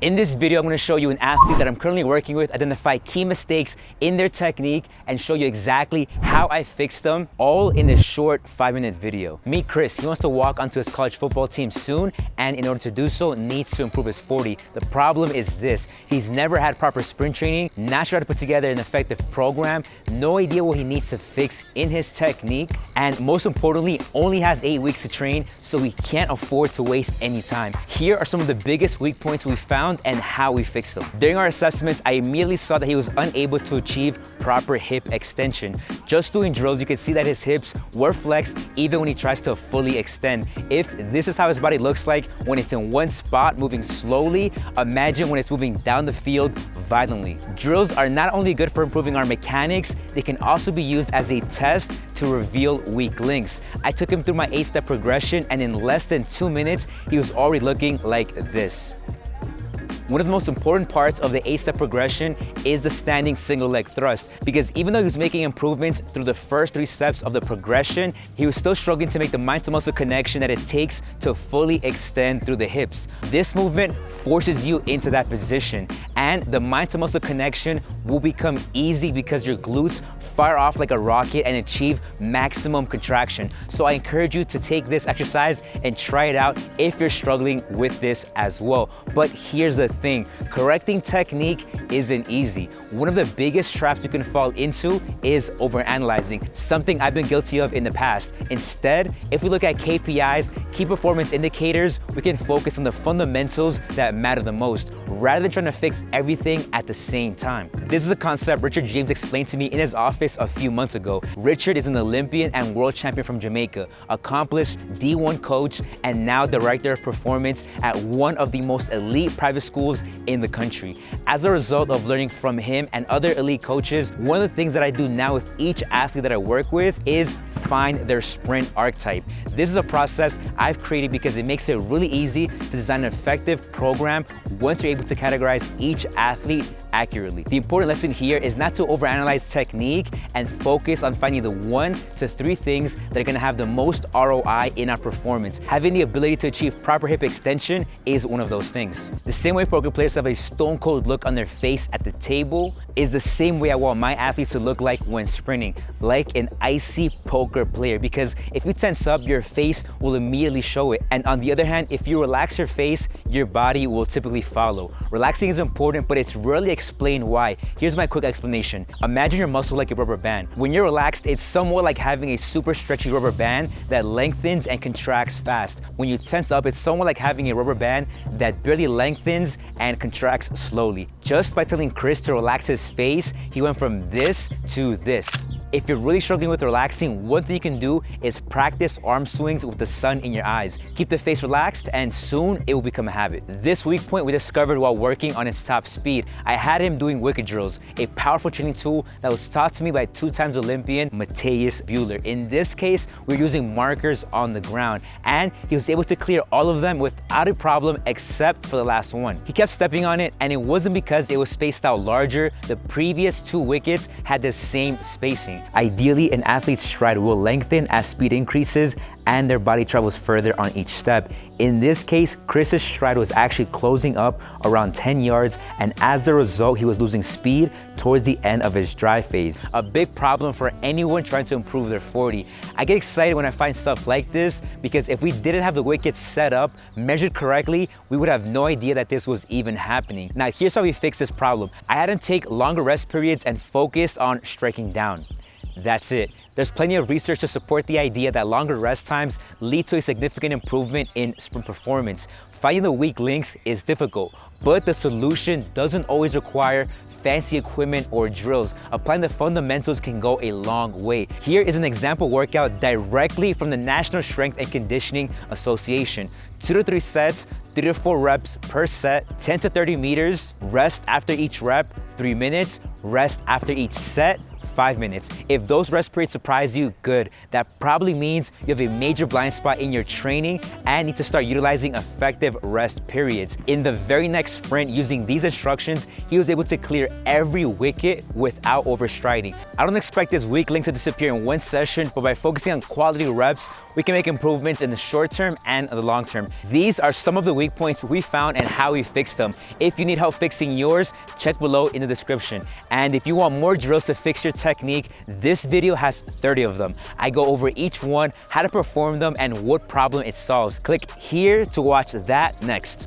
In this video, I'm going to show you an athlete that I'm currently working with, identify key mistakes in their technique, and show you exactly how I fixed them, all in this short 5-minute video. Meet Chris. He wants to walk onto his college football team soon, and in order to do so, needs to improve his 40. The problem is this: he's never had proper sprint training, not sure how to put together an effective program, no idea what he needs to fix in his technique, and most importantly, only has 8 weeks to train, so he can't afford to waste any time. Here are some of the biggest weak points we found and how we fixed them. During our assessments, I immediately saw that he was unable to achieve proper hip extension. Just doing drills, you can see that his hips were flexed even when he tries to fully extend. If this is how his body looks like when it's in one spot moving slowly, imagine when it's moving down the field violently. Drills are not only good for improving our mechanics, they can also be used as a test to reveal weak links. I took him through my 8-step progression, and in less than 2 minutes, he was already looking like this. One of the most important parts of the 8-step progression is the standing single leg thrust, because even though he was making improvements through the first 3 steps of the progression, he was still struggling to make the mind to muscle connection that it takes to fully extend through the hips. This movement forces you into that position, and the mind to muscle connection will become easy because your glutes fire off like a rocket and achieve maximum contraction. So I encourage you to take this exercise and try it out if you're struggling with this as well. But here's the thing: correcting technique isn't easy. One of the biggest traps you can fall into is overanalyzing, something I've been guilty of in the past. Instead, if we look at KPIs, key performance indicators, we can focus on the fundamentals that matter the most, rather than trying to fix everything at the same time. This is a concept Richard James explained to me in his office a few months ago. Richard is an Olympian and world champion from Jamaica, accomplished D1 coach, and now director of performance at one of the most elite private schools in the country. As a result of learning from him and other elite coaches, one of the things that I do now with each athlete that I work with is find their sprint archetype. This is a process I've created because it makes it really easy to design an effective program once you're able to categorize each athlete accurately. The important lesson here is not to overanalyze technique and focus on finding the 1 to 3 things that are going to have the most ROI in our performance. Having the ability to achieve proper hip extension is one of those things. The same way poker players have a stone cold look on their face at the table is the same way I want my athletes to look like when sprinting, like an icy poker player, because if you tense up, your face will immediately show it. And on the other hand, if you relax your face, your body will typically follow. Relaxing is important, but it's rarely explained why. Here's my quick explanation. Imagine your muscle like a rubber band. When you're relaxed, it's somewhat like having a super stretchy rubber band that lengthens and contracts fast. When you tense up, it's somewhat like having a rubber band that barely lengthens and contracts slowly. Just by telling Chris to relax his face, he went from this to this. If you're really struggling with relaxing, one thing you can do is practice arm swings with the sun in your eyes. Keep the face relaxed, and soon it will become a habit. This weak point we discovered while working on his top speed. I had him doing Wicket drills, a powerful training tool that was taught to me by 2-time Olympian Mateus Bueller. In this case, we're using markers on the ground, and he was able to clear all of them without a problem except for the last one. He kept stepping on it, and it wasn't because it was spaced out larger. The previous 2 wickets had the same spacing. Ideally, an athlete's stride will lengthen as speed increases and their body travels further on each step. In this case, Chris's stride was actually closing up around 10 yards, and as a result, he was losing speed towards the end of his drive phase. A big problem for anyone trying to improve their 40. I get excited when I find stuff like this, because if we didn't have the wickets set up, measured correctly, we would have no idea that this was even happening. Now, here's how we fix this problem. I had him take longer rest periods and focus on striking down. That's it. There's plenty of research to support the idea that longer rest times lead to a significant improvement in sprint performance. Finding the weak links is difficult, but the solution doesn't always require fancy equipment or drills. Applying the fundamentals can go a long way. Here is an example workout directly from the National Strength and Conditioning Association. 2 to 3 sets, 3 to 4 reps per set, 10 to 30 meters, rest after each rep, 3 minutes, rest after each set, 5 minutes. If those rest periods surprise you, good. That probably means you have a major blind spot in your training and need to start utilizing effective rest periods. In the very next sprint, using these instructions, he was able to clear every wicket without overstriding. I don't expect this weak link to disappear in one session, but by focusing on quality reps, we can make improvements in the short term and the long term. These are some of the weak points we found and how we fixed them. If you need help fixing yours, check below in the description. And if you want more drills to fix your technique, this video has 30 of them. I go over each one, how to perform them, and what problem it solves. Click here to watch that next.